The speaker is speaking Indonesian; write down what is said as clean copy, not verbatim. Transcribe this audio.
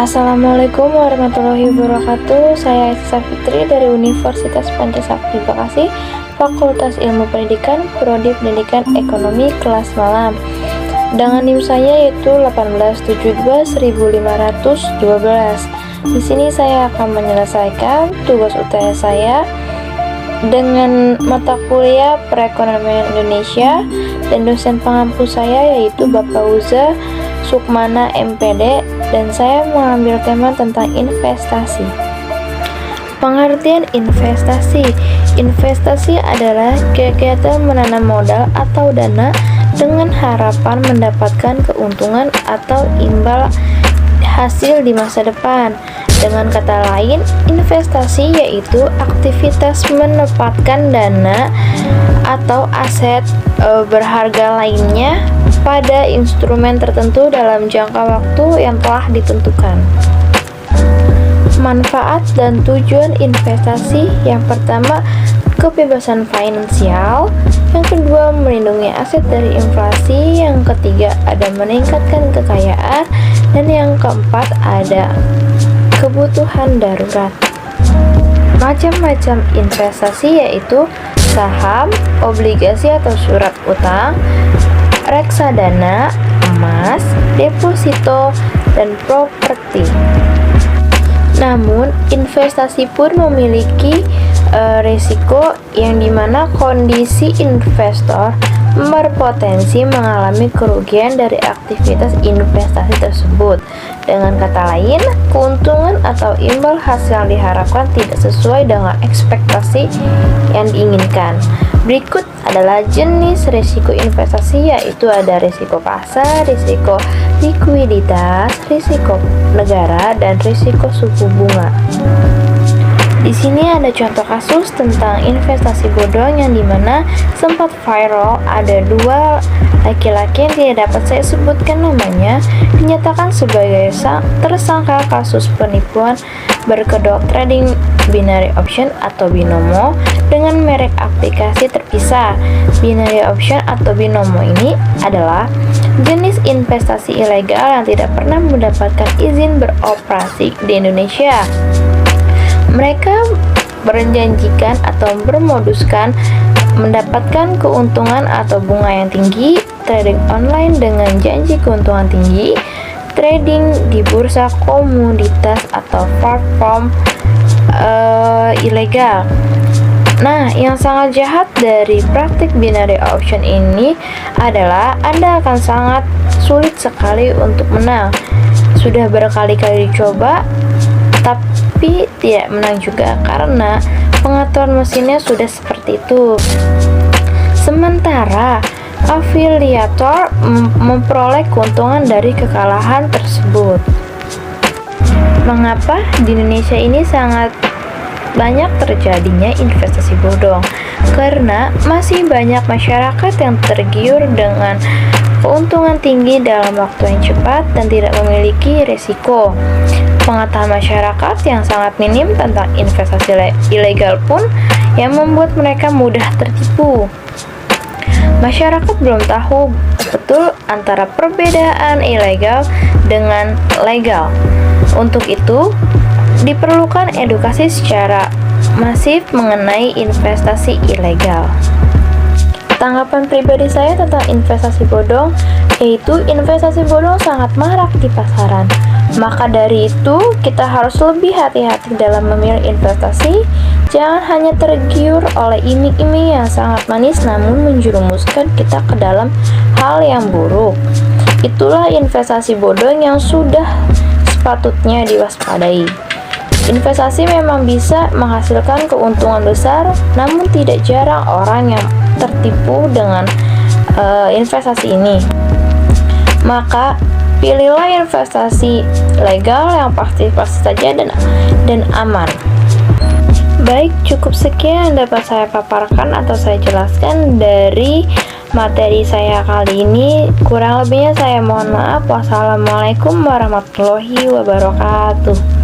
Assalamualaikum warahmatullahi wabarakatuh. Saya Aisyah Fitri dari Universitas Pancasakti Bekasi, Fakultas Ilmu Pendidikan, Prodi Pendidikan Ekonomi kelas malam. Dengan NIM saya yaitu 1872512. Di sini saya akan menyelesaikan tugas UTS saya dengan mata kuliah Perekonomian Indonesia, dan dosen pengampu saya yaitu Bapak Uza Sukmana MPD, dan saya mengambil tema tentang investasi. Pengertian investasi. Investasi adalah kegiatan menanam modal atau dana dengan harapan mendapatkan keuntungan atau imbal hasil di masa depan. Dengan kata lain, investasi yaitu aktivitas menempatkan dana atau aset berharga lainnya pada instrumen tertentu dalam jangka waktu yang telah ditentukan. Manfaat dan tujuan investasi: yang pertama, kebebasan finansial; yang kedua, melindungi aset dari inflasi; yang ketiga, ada meningkatkan kekayaan; dan yang keempat, ada kebutuhan darurat. Macam-macam investasi yaitu saham, obligasi atau surat utang, reksadana, emas, deposito, dan properti. Namun, investasi pun memiliki risiko yang dimana kondisi investor berpotensi mengalami kerugian dari aktivitas investasi tersebut. Dengan kata lain, keuntungan atau imbal hasil yang diharapkan tidak sesuai dengan ekspektasi yang diinginkan. Berikut adalah jenis risiko investasi, yaitu ada risiko pasar, risiko likuiditas, risiko negara, dan risiko suku bunga. Di sini ada contoh kasus tentang investasi bodong yang dimana sempat viral. Ada dua laki-laki yang tidak dapat saya sebutkan namanya dinyatakan sebagai tersangka kasus penipuan berkedok trading binary option atau binomo dengan merek aplikasi terpisah. Binary option atau binomo ini adalah jenis investasi ilegal yang tidak pernah mendapatkan izin beroperasi di Indonesia. Mereka berjanjikan atau bermoduskan mendapatkan keuntungan atau bunga yang tinggi, trading online dengan janji keuntungan tinggi, trading di bursa komoditas atau platform ilegal. Nah, yang sangat jahat dari praktik binary option ini adalah Anda akan sangat sulit sekali untuk menang. Sudah berkali-kali dicoba, tapi tidak menang juga karena pengaturan mesinnya sudah seperti itu. Sementara afiliator memperoleh keuntungan dari kekalahan tersebut. Mengapa di Indonesia ini sangat banyak terjadinya investasi bodong? Karena masih banyak masyarakat yang tergiur dengan keuntungan tinggi dalam waktu yang cepat dan tidak memiliki risiko. Pengetahuan masyarakat yang sangat minim tentang investasi ilegal pun yang membuat mereka mudah tertipu. Masyarakat belum tahu betul antara perbedaan ilegal dengan legal. Untuk itu, diperlukan edukasi secara masif mengenai investasi ilegal. Tanggapan pribadi saya tentang investasi bodong yaitu investasi bodong sangat marak di pasaran. Maka dari itu, kita harus lebih hati-hati dalam memilih investasi. Jangan hanya tergiur oleh iming-iming yang sangat manis namun menjerumuskan kita ke dalam hal yang buruk. Itulah investasi bodong yang sudah sepatutnya diwaspadai. Investasi memang bisa menghasilkan keuntungan besar, namun tidak jarang orang yang tertipu dengan investasi ini. Maka pilihlah investasi legal yang pasti-pasti saja dan aman. Baik, cukup sekian yang dapat saya paparkan atau saya jelaskan dari materi saya kali ini. Kurang lebihnya saya mohon maaf. Wassalamualaikum warahmatullahi wabarakatuh.